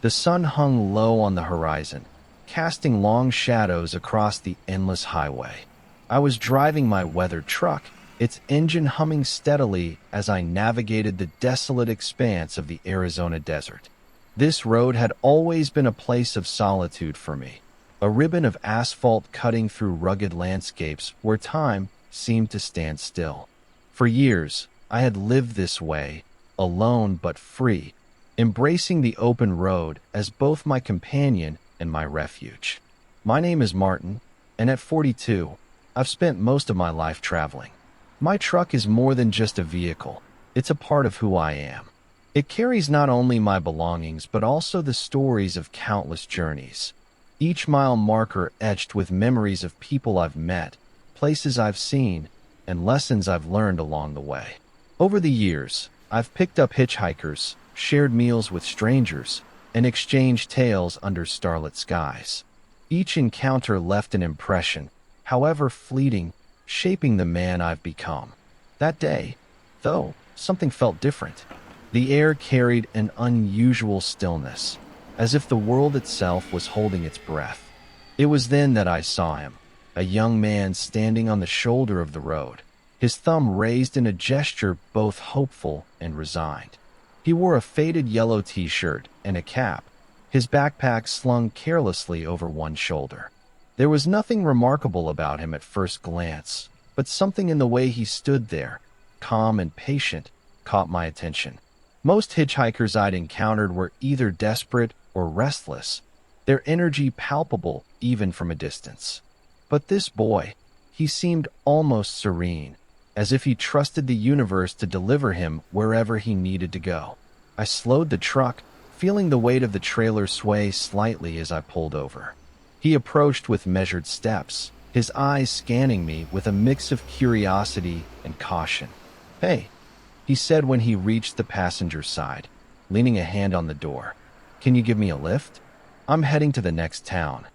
The sun hung low on the horizon, casting long shadows across the endless highway. I was driving my weathered truck, its engine humming steadily as I navigated the desolate expanse of the Arizona desert. This road had always been a place of solitude for me, a ribbon of asphalt cutting through rugged landscapes where time seemed to stand still. For years, I had lived this way, alone but free, embracing the open road as both my companion and my refuge. My name is Martin, and at 42, I've spent most of my life traveling. My truck is more than just a vehicle. It's a part of who I am. It carries not only my belongings but also the stories of countless journeys. Each mile marker etched with memories of people I've met, places I've seen, and lessons I've learned along the way. Over the years, I've picked up hitchhikers, shared meals with strangers, and exchanged tales under starlit skies. Each encounter left an impression, however fleeting, shaping the man I've become. That day, though, something felt different. The air carried an unusual stillness, as if the world itself was holding its breath. It was then that I saw him, a young man standing on the shoulder of the road, his thumb raised in a gesture both hopeful and resigned. He wore a faded yellow t-shirt and a cap, his backpack slung carelessly over one shoulder. There was nothing remarkable about him at first glance, but something in the way he stood there, calm and patient, caught my attention. Most hitchhikers I'd encountered were either desperate or restless, their energy palpable even from a distance. But this boy, he seemed almost serene, as if he trusted the universe to deliver him wherever he needed to go. I slowed the truck, feeling the weight of the trailer sway slightly as I pulled over. He approached with measured steps, his eyes scanning me with a mix of curiosity and caution. "Hey," he said when he reached the passenger side, leaning a hand on the door. "Can you give me a lift? I'm heading to the next town."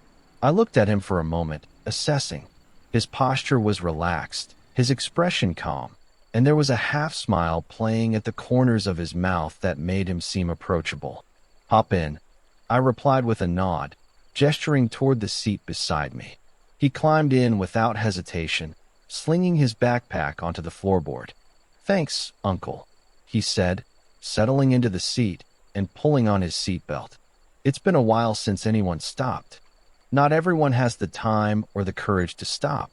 I looked at him for a moment, assessing. His posture was relaxed, his expression calm, and there was a half-smile playing at the corners of his mouth that made him seem approachable. "Hop in," I replied with a nod, gesturing toward the seat beside me. He climbed in without hesitation, slinging his backpack onto the floorboard. "Thanks, Uncle," he said, settling into the seat and pulling on his seatbelt. "It's been a while since anyone stopped." "Not everyone has the time or the courage to stop,"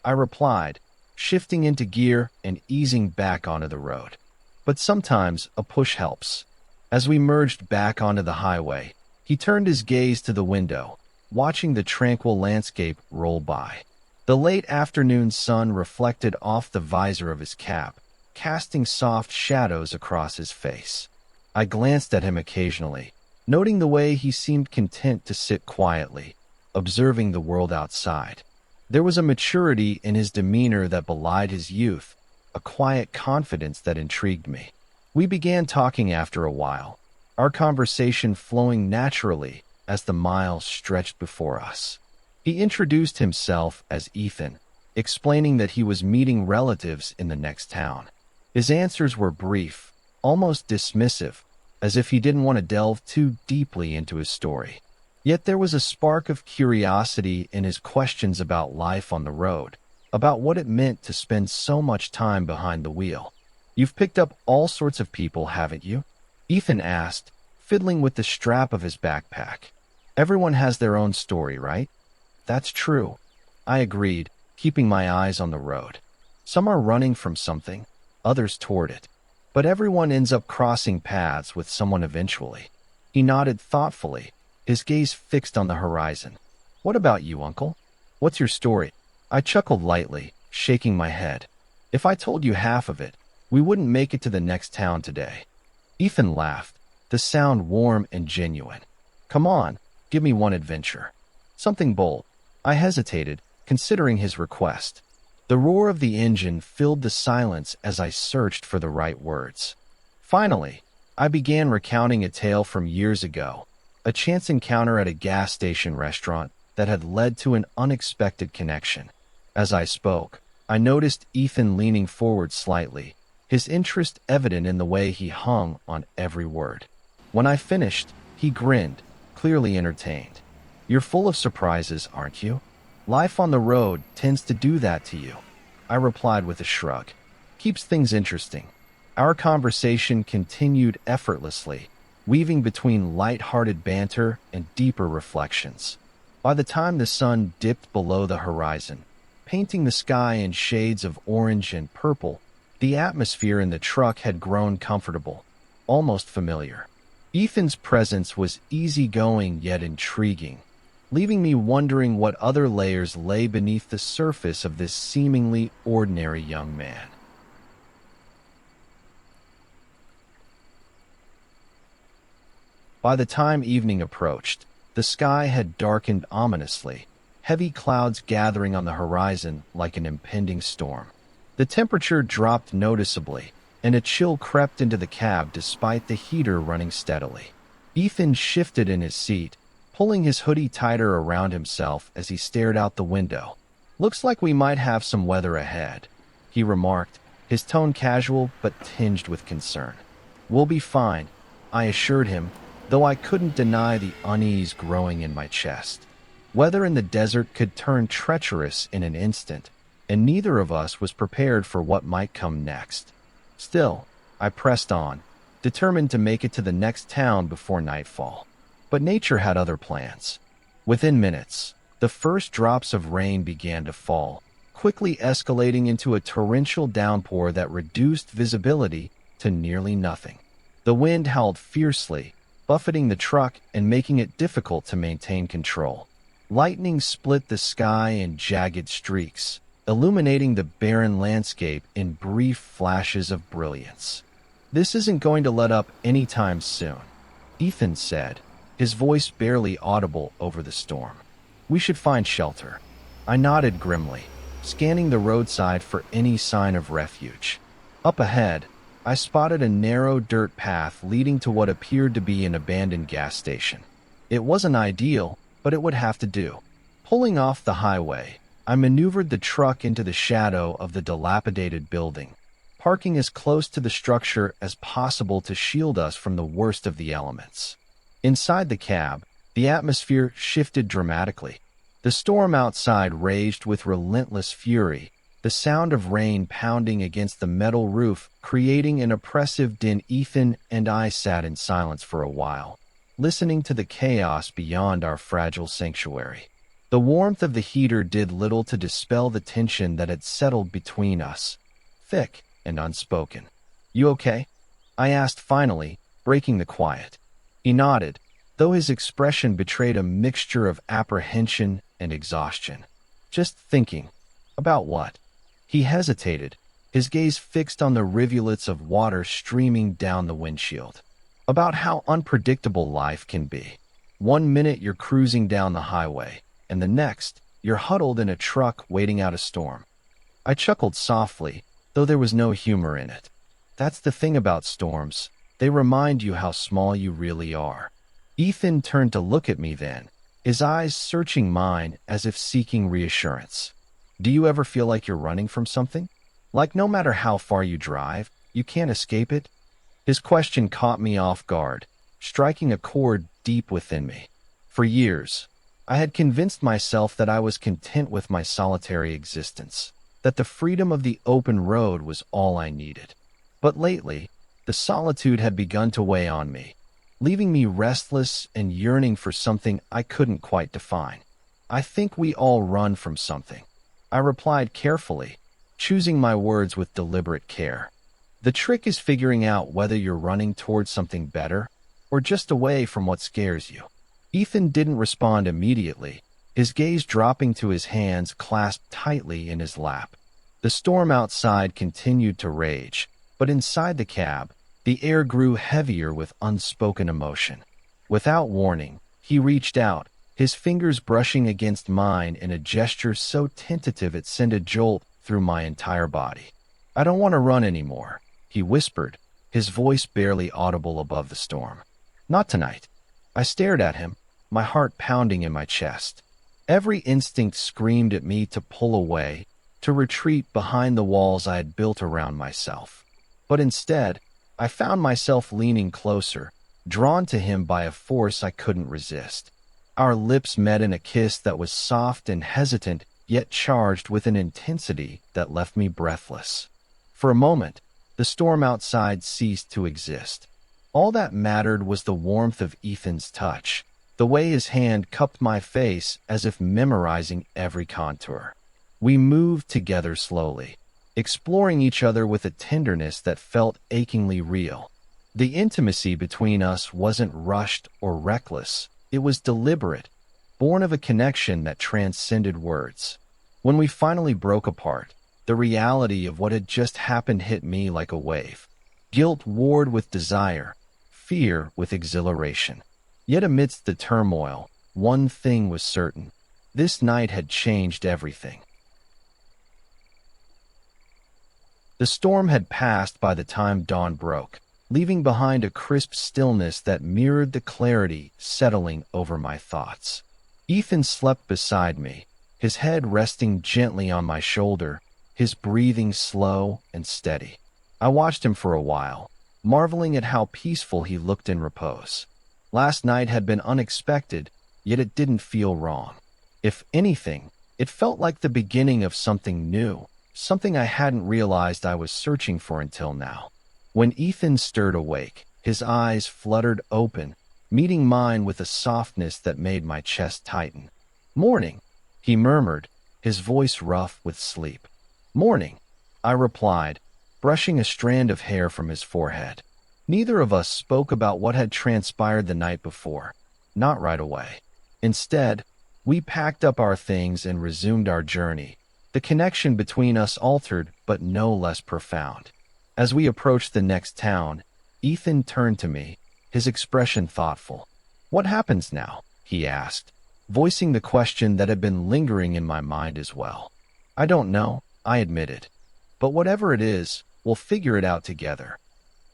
I replied, shifting into gear and easing back onto the road. "But sometimes a push helps." As we merged back onto the highway, he turned his gaze to the window, watching the tranquil landscape roll by. The late afternoon sun reflected off the visor of his cap, casting soft shadows across his face. I glanced at him occasionally, noting the way he seemed content to sit quietly, observing the world outside. There was a maturity in his demeanor that belied his youth, a quiet confidence that intrigued me. We began talking after a while, our conversation flowing naturally as the miles stretched before us. He introduced himself as Ethan, explaining that he was meeting relatives in the next town. His answers were brief, almost dismissive, as if he didn't want to delve too deeply into his story. Yet there was a spark of curiosity in his questions about life on the road, about what it meant to spend so much time behind the wheel. "You've picked up all sorts of people, haven't you?" Ethan asked, fiddling with the strap of his backpack. "Everyone has their own story, right?" "That's true," I agreed, keeping my eyes on the road. "Some are running from something, others toward it. But everyone ends up crossing paths with someone eventually." He nodded thoughtfully, his gaze fixed on the horizon. "What about you, Uncle? What's your story?" I chuckled lightly, shaking my head. "If I told you half of it, we wouldn't make it to the next town today." Ethan laughed, the sound warm and genuine. "Come on, give me one adventure. Something bold." I hesitated, considering his request. The roar of the engine filled the silence as I searched for the right words. Finally, I began recounting a tale from years ago, a chance encounter at a gas station restaurant that had led to an unexpected connection. As I spoke, I noticed Ethan leaning forward slightly, his interest evident in the way he hung on every word. When I finished, he He grinned, clearly entertained. You're full of surprises, aren't you? Life on the road tends to do that to you, I replied with a shrug. Keeps things interesting. Our conversation continued effortlessly, weaving between light-hearted banter and deeper reflections. By the time the sun dipped below the horizon, painting the sky in shades of orange and purple, the atmosphere in the truck had grown comfortable, almost familiar. Ethan's presence was easygoing yet intriguing, leaving me wondering what other layers lay beneath the surface of this seemingly ordinary young man. By the time evening approached, the sky had darkened ominously, heavy clouds gathering on the horizon like an impending storm. The temperature dropped noticeably, and a chill crept into the cab despite the heater running steadily. Ethan shifted in his seat, pulling his hoodie tighter around himself as he stared out the window. Looks like we might have some weather ahead, he remarked, his tone casual but tinged with concern. We'll be fine, I assured him, though I couldn't deny the unease growing in my chest. Weather in the desert could turn treacherous in an instant, and neither of us was prepared for what might come next. Still, I pressed on, determined to make it to the next town before nightfall. But nature had other plans. Within minutes, the first drops of rain began to fall, quickly escalating into a torrential downpour that reduced visibility to nearly nothing. The wind howled fiercely, buffeting the truck and making it difficult to maintain control. Lightning split the sky in jagged streaks, illuminating the barren landscape in brief flashes of brilliance. This isn't going to let up anytime soon, Ethan said, his voice barely audible over the storm. We should find shelter. I nodded grimly, scanning the roadside for any sign of refuge. Up ahead, I spotted a narrow dirt path leading to what appeared to be an abandoned gas station. It wasn't ideal, but it would have to do. Pulling off the highway, I maneuvered the truck into the shadow of the dilapidated building, parking as close to the structure as possible to shield us from the worst of the elements. Inside the cab, the atmosphere shifted dramatically. The storm outside raged with relentless fury, the sound of rain pounding against the metal roof creating an oppressive din. Ethan and I sat in silence for a while, listening to the chaos beyond our fragile sanctuary. The warmth of the heater did little to dispel the tension that had settled between us, thick and unspoken. You okay? I asked finally, breaking the quiet. He nodded, though his expression betrayed a mixture of apprehension and exhaustion. Just thinking. About what? He hesitated, his gaze fixed on the rivulets of water streaming down the windshield. About how unpredictable life can be. 1 minute you're cruising down the highway, and the next, you're huddled in a truck waiting out a storm. I chuckled softly, though there was no humor in it. That's the thing about storms. They remind you how small you really are. Ethan turned to look at me then, his eyes searching mine as if seeking reassurance. Do you ever feel like you're running from something? Like no matter how far you drive, you can't escape it? His question caught me off guard, striking a chord deep within me. For years, I had convinced myself that I was content with my solitary existence, that the freedom of the open road was all I needed. But lately, the solitude had begun to weigh on me, leaving me restless and yearning for something I couldn't quite define. I think we all run from something, I replied carefully, choosing my words with deliberate care. The trick is figuring out whether you're running towards something better or just away from what scares you. Ethan didn't respond immediately, his gaze dropping to his hands clasped tightly in his lap. The storm outside continued to rage, but inside the cab, the air grew heavier with unspoken emotion. Without warning, he reached out, his fingers brushing against mine in a gesture so tentative it sent a jolt through my entire body. I don't want to run anymore, he whispered, his voice barely audible above the storm. Not tonight. I stared at him, my heart pounding in my chest. Every instinct screamed at me to pull away, to retreat behind the walls I had built around myself. But instead, I found myself leaning closer, drawn to him by a force I couldn't resist. Our lips met in a kiss that was soft and hesitant, yet charged with an intensity that left me breathless. For a moment, the storm outside ceased to exist. All that mattered was the warmth of Ethan's touch, the way his hand cupped my face as if memorizing every contour. We moved together slowly, exploring each other with a tenderness that felt achingly real. The intimacy between us wasn't rushed or reckless. It was deliberate, born of a connection that transcended words. When we finally broke apart, the reality of what had just happened hit me like a wave. Guilt warred with desire, fear with exhilaration. Yet amidst the turmoil, one thing was certain. This night had changed everything. The storm had passed by the time dawn broke, leaving behind a crisp stillness that mirrored the clarity settling over my thoughts. Ethan slept beside me, his head resting gently on my shoulder, his breathing slow and steady. I watched him for a while, marveling at how peaceful he looked in repose. Last night had been unexpected, yet it didn't feel wrong. If anything, it felt like the beginning of something new, something I hadn't realized I was searching for until now. When Ethan stirred awake, his eyes fluttered open, meeting mine with a softness that made my chest tighten. "Morning," he murmured, his voice rough with sleep. "Morning," I replied, brushing a strand of hair from his forehead. Neither of us spoke about what had transpired the night before, not right away. Instead, we packed up our things and resumed our journey. The connection between us altered, but no less profound. As we approached the next town, Ethan turned to me, his expression thoughtful. "What happens now?" he asked, voicing the question that had been lingering in my mind as well. "I don't know," I admitted. "But whatever it is, we'll figure it out together."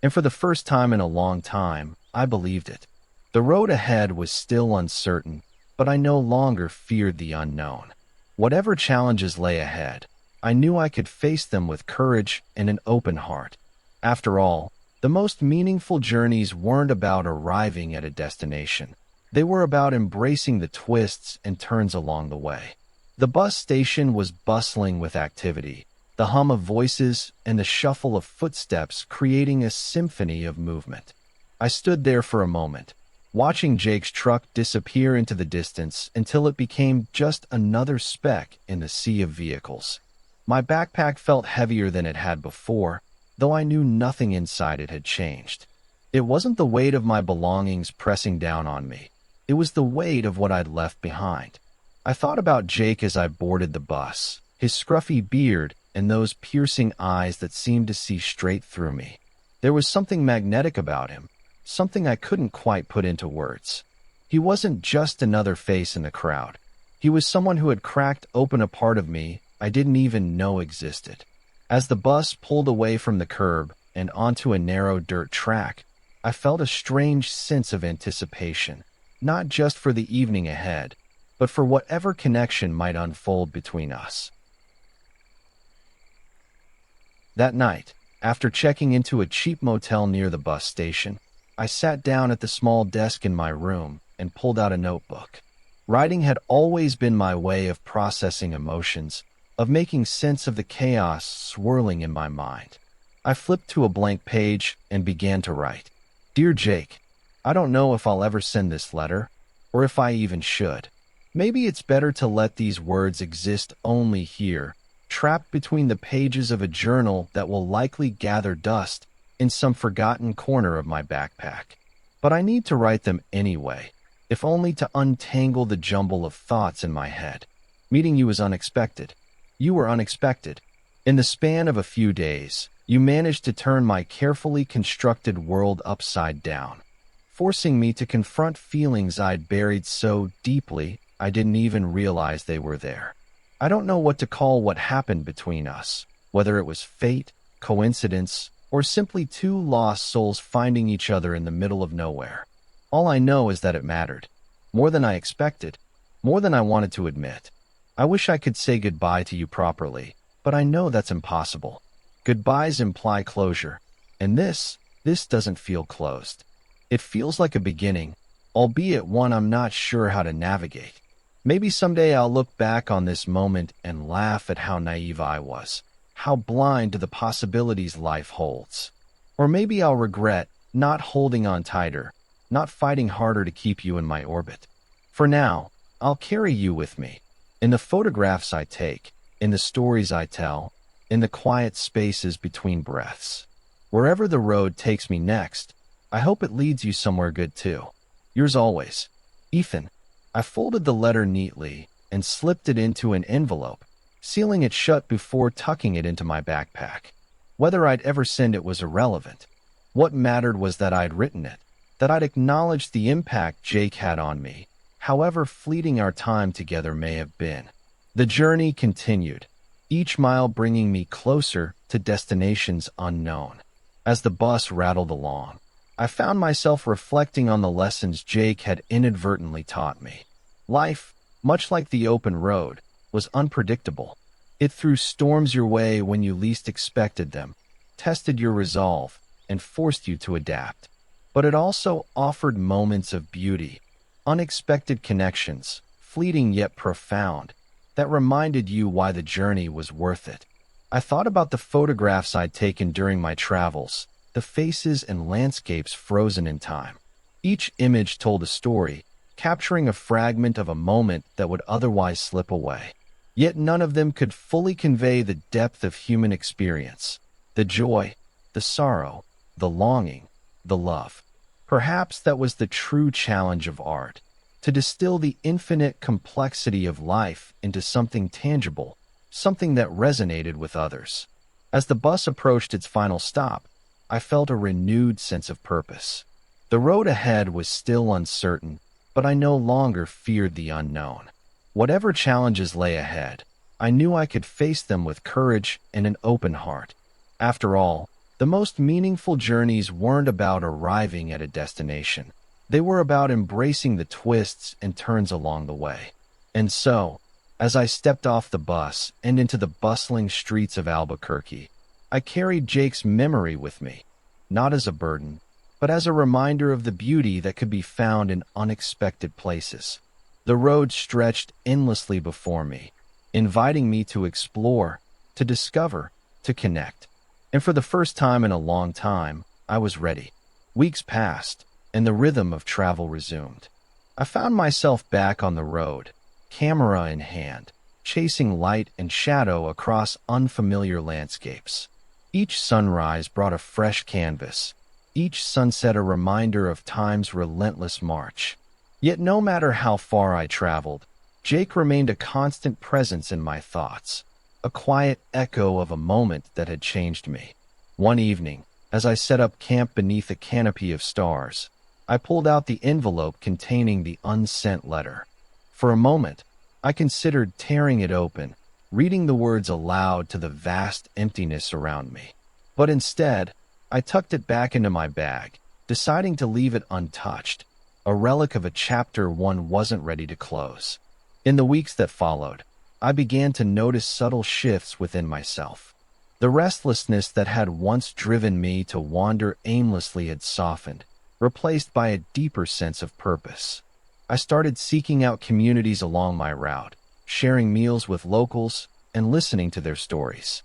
And for the first time in a long time, I believed it. The road ahead was still uncertain, but I no longer feared the unknown. Whatever challenges lay ahead, I knew I could face them with courage and an open heart. After all, the most meaningful journeys weren't about arriving at a destination. They were about embracing the twists and turns along the way. The bus station was bustling with activity, the hum of voices and the shuffle of footsteps creating a symphony of movement. I stood there for a moment, watching Jake's truck disappear into the distance until it became just another speck in the sea of vehicles. My backpack felt heavier than it had before, though I knew nothing inside it had changed. It wasn't the weight of my belongings pressing down on me. It was the weight of what I'd left behind. I thought about Jake as I boarded the bus, his scruffy beard and those piercing eyes that seemed to see straight through me. There was something magnetic about him, something I couldn't quite put into words. He wasn't just another face in the crowd. He was someone who had cracked open a part of me I didn't even know existed. As the bus pulled away from the curb and onto a narrow dirt track, I felt a strange sense of anticipation, not just for the evening ahead, but for whatever connection might unfold between us. That night, after checking into a cheap motel near the bus station, I sat down at the small desk in my room and pulled out a notebook. Writing had always been my way of processing emotions, of making sense of the chaos swirling in my mind. I flipped to a blank page and began to write. "Dear Jake, I don't know if I'll ever send this letter, or if I even should. Maybe it's better to let these words exist only here, trapped between the pages of a journal that will likely gather dust in some forgotten corner of my backpack. But I need to write them anyway, if only to untangle the jumble of thoughts in my head. Meeting you was unexpected. You were unexpected. In the span of a few days, you managed to turn my carefully constructed world upside down, forcing me to confront feelings I'd buried so deeply I didn't even realize they were there. I don't know what to call what happened between us, whether it was fate, coincidence, or simply two lost souls finding each other in the middle of nowhere. All I know is that it mattered. More than I expected, more than I wanted to admit. I wish I could say goodbye to you properly, but I know that's impossible. Goodbyes imply closure, and this doesn't feel closed. It feels like a beginning, albeit one I'm not sure how to navigate. Maybe someday I'll look back on this moment and laugh at how naive I was, how blind to the possibilities life holds. Or maybe I'll regret not holding on tighter, not fighting harder to keep you in my orbit. For now, I'll carry you with me, in the photographs I take, in the stories I tell, in the quiet spaces between breaths. Wherever the road takes me next, I hope it leads you somewhere good too. Yours always, Ethan. I folded the letter neatly and slipped it into an envelope, sealing it shut before tucking it into my backpack. Whether I'd ever send it was irrelevant. What mattered was that I'd written it, that I'd acknowledged the impact Jake had on me, however fleeting our time together may have been. The journey continued, each mile bringing me closer to destinations unknown. As the bus rattled along, I found myself reflecting on the lessons Jake had inadvertently taught me. Life, much like the open road, was unpredictable. It threw storms your way when you least expected them, tested your resolve, and forced you to adapt. But it also offered moments of beauty, unexpected connections, fleeting yet profound, that reminded you why the journey was worth it. I thought about the photographs I'd taken during my travels, the faces and landscapes frozen in time. Each image told a story, capturing a fragment of a moment that would otherwise slip away. Yet none of them could fully convey the depth of human experience, the joy, the sorrow, the longing, the love. Perhaps that was the true challenge of art, to distill the infinite complexity of life into something tangible, something that resonated with others. As the bus approached its final stop, I felt a renewed sense of purpose. The road ahead was still uncertain, but I no longer feared the unknown. Whatever challenges lay ahead, I knew I could face them with courage and an open heart. After all, the most meaningful journeys weren't about arriving at a destination. They were about embracing the twists and turns along the way. And so, as I stepped off the bus and into the bustling streets of Albuquerque, I carried Jake's memory with me, not as a burden, but as a reminder of the beauty that could be found in unexpected places. The road stretched endlessly before me, inviting me to explore, to discover, to connect. And for the first time in a long time, I was ready. Weeks passed, and the rhythm of travel resumed. I found myself back on the road, camera in hand, chasing light and shadow across unfamiliar landscapes. Each sunrise brought a fresh canvas, each sunset a reminder of time's relentless march. Yet no matter how far I traveled, Jake remained a constant presence in my thoughts, a quiet echo of a moment that had changed me. One evening, as I set up camp beneath a canopy of stars, I pulled out the envelope containing the unsent letter. For a moment, I considered tearing it open, reading the words aloud to the vast emptiness around me. But instead, I tucked it back into my bag, deciding to leave it untouched, a relic of a chapter one wasn't ready to close. In the weeks that followed, I began to notice subtle shifts within myself. The restlessness that had once driven me to wander aimlessly had softened, replaced by a deeper sense of purpose. I started seeking out communities along my route, sharing meals with locals, and listening to their stories.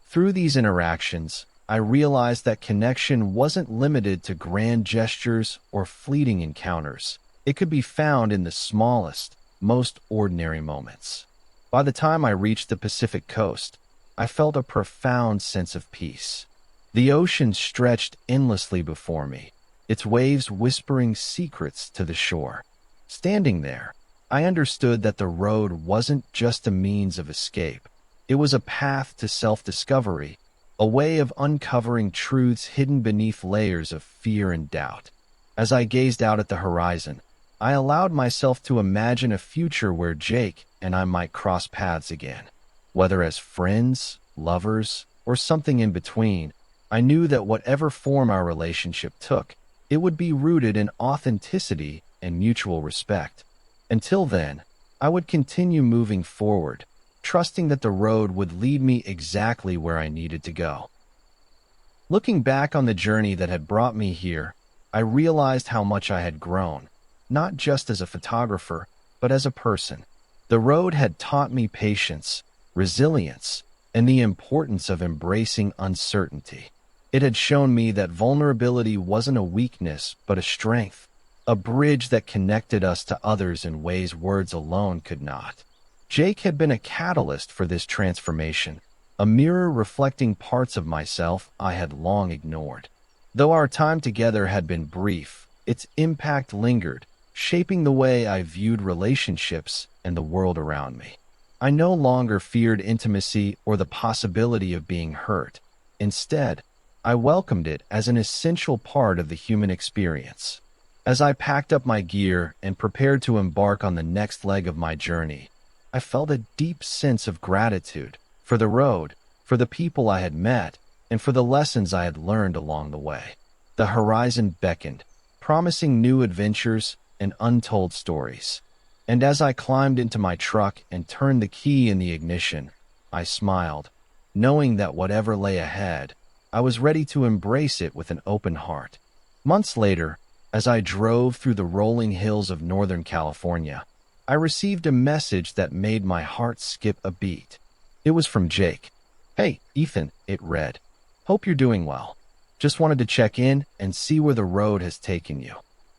Through these interactions, I realized that connection wasn't limited to grand gestures or fleeting encounters. It could be found in the smallest, most ordinary moments. By the time I reached the Pacific coast, I felt a profound sense of peace. The ocean stretched endlessly before me, its waves whispering secrets to the shore. Standing there, I understood that the road wasn't just a means of escape. It was a path to self-discovery, a way of uncovering truths hidden beneath layers of fear and doubt. As I gazed out at the horizon, I allowed myself to imagine a future where Jake and I might cross paths again. Whether as friends, lovers, or something in between, I knew that whatever form our relationship took, it would be rooted in authenticity and mutual respect. Until then, I would continue moving forward, trusting that the road would lead me exactly where I needed to go. Looking back on the journey that had brought me here, I realized how much I had grown, not just as a photographer, but as a person. The road had taught me patience, resilience, and the importance of embracing uncertainty. It had shown me that vulnerability wasn't a weakness, but a strength, a bridge that connected us to others in ways words alone could not. Jake had been a catalyst for this transformation, a mirror reflecting parts of myself I had long ignored. Though our time together had been brief, its impact lingered, shaping the way I viewed relationships and the world around me. I no longer feared intimacy or the possibility of being hurt. Instead, I welcomed it as an essential part of the human experience. As I packed up my gear and prepared to embark on the next leg of my journey, I felt a deep sense of gratitude for the road, for the people I had met, and for the lessons I had learned along the way. The horizon beckoned, promising new adventures and untold stories. And as I climbed into my truck and turned the key in the ignition, I smiled, knowing that whatever lay ahead, I was ready to embrace it with an open heart. Months later, as I drove through the rolling hills of Northern California, I received a message that made my heart skip a beat. It was from Jake. "Hey, Ethan," it read. "Hope you're doing well. Just wanted to check in and see where the road has taken you."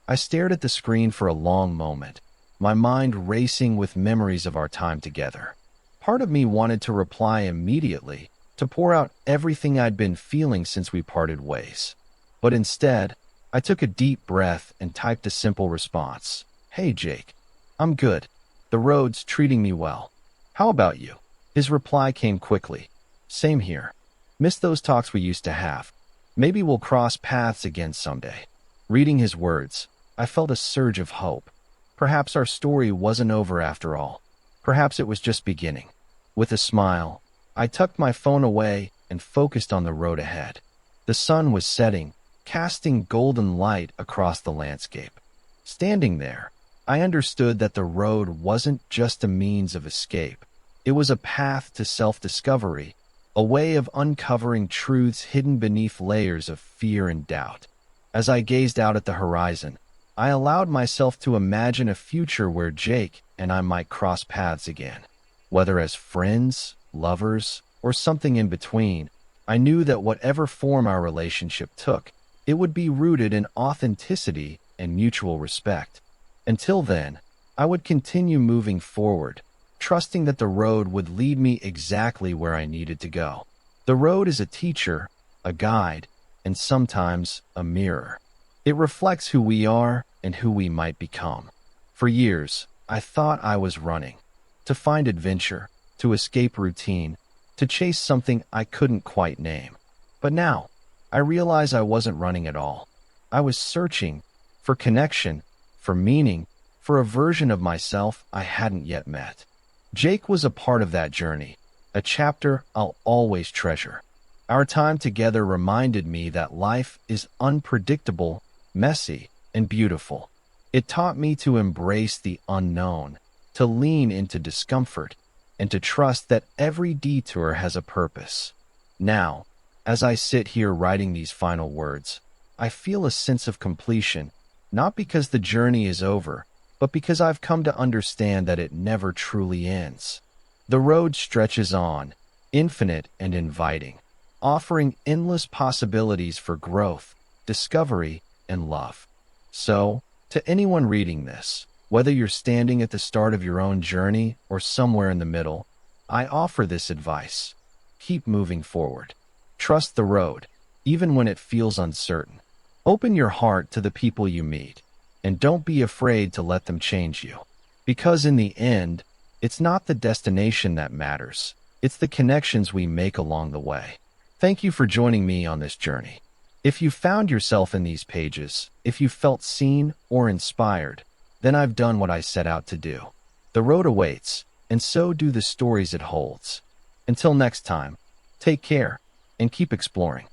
I stared at the screen for a long moment, my mind racing with memories of our time together. Part of me wanted to reply immediately, to pour out everything I'd been feeling since we parted ways. But instead, I took a deep breath and typed a simple response. "Hey, Jake. I'm good. The road's treating me well. How about you?" His reply came quickly. "Same here. Miss those talks we used to have. Maybe we'll cross paths again someday." Reading his words, I felt a surge of hope. Perhaps our story wasn't over after all. Perhaps it was just beginning. With a smile, I tucked my phone away and focused on the road ahead. The sun was setting, casting golden light across the landscape. Standing there, I understood that the road wasn't just a means of escape. It was a path to self-discovery, a way of uncovering truths hidden beneath layers of fear and doubt. As I gazed out at the horizon, I allowed myself to imagine a future where Jake and I might cross paths again. Whether as friends, lovers, or something in between, I knew that whatever form our relationship took, it would be rooted in authenticity and mutual respect. Until then, I would continue moving forward, trusting that the road would lead me exactly where I needed to go. The road is a teacher, a guide, and sometimes a mirror. It reflects who we are and who we might become. For years, I thought I was running, to find adventure, to escape routine, to chase something I couldn't quite name. But now, I realize I wasn't running at all. I was searching for connection, for meaning, for a version of myself I hadn't yet met. Jake was a part of that journey, a chapter I'll always treasure. Our time together reminded me that life is unpredictable, messy, and beautiful. It taught me to embrace the unknown, to lean into discomfort, and to trust that every detour has a purpose. Now, as I sit here writing these final words, I feel a sense of completion, not because the journey is over, but because I've come to understand that it never truly ends. The road stretches on, infinite and inviting, offering endless possibilities for growth, discovery, and love. So, to anyone reading this, whether you're standing at the start of your own journey or somewhere in the middle, I offer this advice. Keep moving forward. Trust the road, even when it feels uncertain. Open your heart to the people you meet, and don't be afraid to let them change you. Because in the end, it's not the destination that matters. It's the connections we make along the way. Thank you for joining me on this journey. If you found yourself in these pages, if you felt seen or inspired, then I've done what I set out to do. The road awaits, and so do the stories it holds. Until next time, take care and keep exploring.